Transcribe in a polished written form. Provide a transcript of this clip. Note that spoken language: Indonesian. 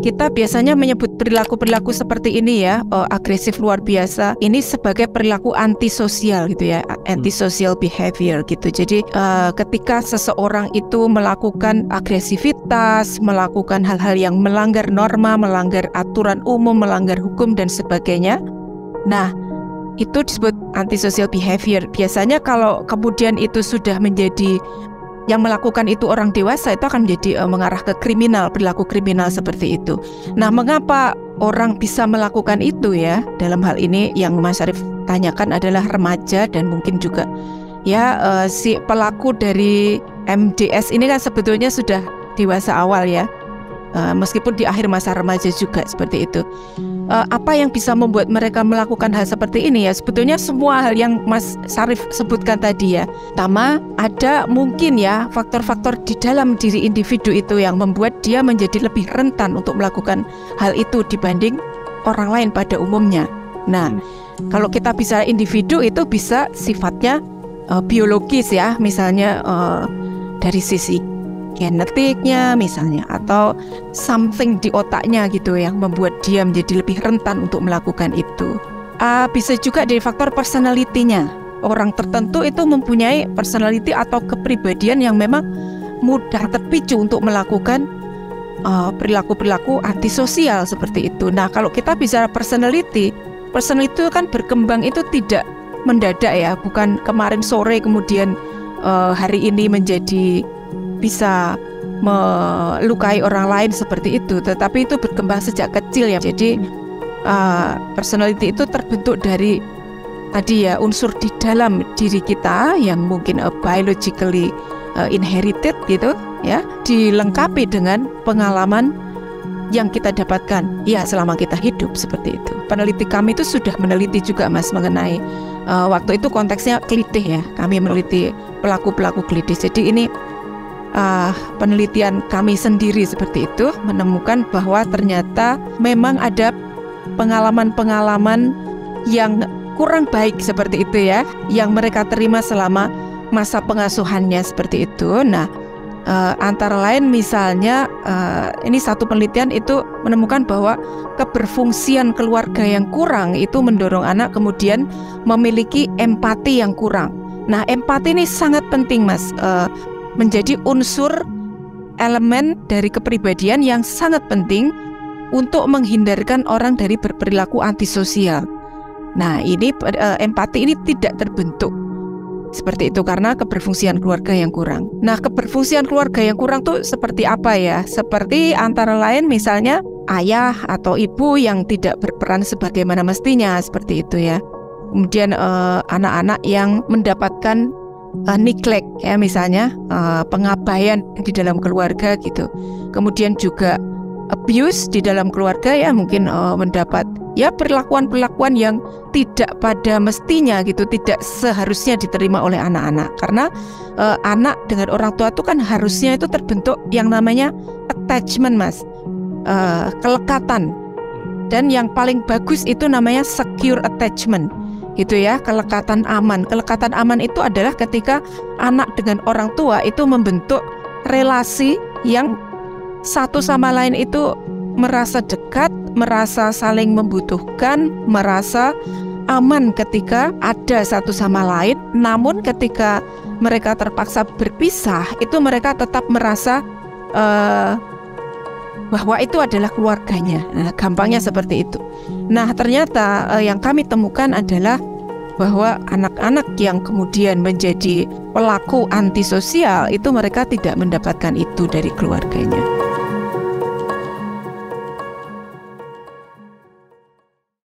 kita biasanya menyebut perilaku-perilaku seperti ini ya, agresif luar biasa, ini sebagai perilaku antisosial gitu ya, antisocial behavior gitu. Jadi ketika seseorang itu melakukan agresivitas, melakukan hal-hal yang melanggar norma, melanggar aturan umum, melanggar hukum dan sebagainya, nah itu disebut antisocial behavior. Biasanya kalau kemudian itu sudah menjadi, yang melakukan itu orang dewasa, itu akan menjadi mengarah ke kriminal, perilaku kriminal seperti itu. Nah, mengapa orang bisa melakukan itu ya? Dalam hal ini yang Mas Syarif tanyakan adalah remaja dan mungkin juga ya si pelaku dari MDS ini kan sebetulnya sudah dewasa awal ya. Meskipun di akhir masa remaja juga seperti itu. Apa yang bisa membuat mereka melakukan hal seperti ini ya? Sebetulnya semua hal yang Mas Syarif sebutkan tadi ya. Pertama, ada mungkin ya faktor-faktor di dalam diri individu itu yang membuat dia menjadi lebih rentan untuk melakukan hal itu dibanding orang lain pada umumnya. Nah, kalau kita bicara individu itu bisa sifatnya biologis ya, misalnya dari sisi genetiknya misalnya, atau something di otaknya gitu yang membuat dia menjadi lebih rentan untuk melakukan itu. Bisa juga dari faktor personality-nya. Orang tertentu itu mempunyai personality atau kepribadian yang memang mudah terpicu untuk melakukan perilaku-perilaku antisosial seperti itu. Nah, kalau kita bicara personality itu kan berkembang itu tidak mendadak ya, bukan kemarin sore kemudian hari ini menjadi bisa melukai orang lain seperti itu, tetapi itu berkembang sejak kecil ya. Jadi personality itu terbentuk dari tadi ya unsur di dalam diri kita yang mungkin biologically inherited gitu ya, dilengkapi dengan pengalaman yang kita dapatkan ya selama kita hidup seperti itu. Peneliti kami itu sudah meneliti juga Mas mengenai waktu itu konteksnya kelitih ya, kami meneliti pelaku-pelaku kelitih. Jadi ini penelitian kami sendiri seperti itu menemukan bahwa ternyata memang ada pengalaman-pengalaman yang kurang baik seperti itu ya, yang mereka terima selama masa pengasuhannya seperti itu. Nah, antara lain misalnya ini satu penelitian itu menemukan bahwa keberfungsian keluarga yang kurang itu mendorong anak kemudian memiliki empati yang kurang. Nah, empati ini sangat penting Mas, menjadi unsur elemen dari kepribadian yang sangat penting untuk menghindarkan orang dari berperilaku antisosial. Nah, ini empati ini tidak terbentuk seperti itu karena keberfungsian keluarga yang kurang. Nah, keberfungsian keluarga yang kurang tuh seperti apa ya? Seperti antara lain misalnya ayah atau ibu yang tidak berperan sebagaimana mestinya seperti itu ya. Kemudian anak-anak yang mendapatkan neglect ya, misalnya pengabaian di dalam keluarga gitu. Kemudian juga abuse di dalam keluarga ya, mungkin mendapat ya perlakuan-perlakuan yang tidak pada mestinya gitu, tidak seharusnya diterima oleh anak-anak. Karena anak dengan orang tua itu kan harusnya itu terbentuk yang namanya attachment Mas, kelekatan. Dan yang paling bagus itu namanya secure attachment gitu ya, kelekatan aman. Kelekatan aman itu adalah ketika anak dengan orang tua itu membentuk relasi yang satu sama lain itu merasa dekat, merasa saling membutuhkan, merasa aman ketika ada satu sama lain. Namun ketika mereka terpaksa berpisah, itu mereka tetap merasa bahwa itu adalah keluarganya. Nah, gampangnya seperti itu. Nah, ternyata yang kami temukan adalah bahwa anak-anak yang kemudian menjadi pelaku antisosial itu mereka tidak mendapatkan itu dari keluarganya.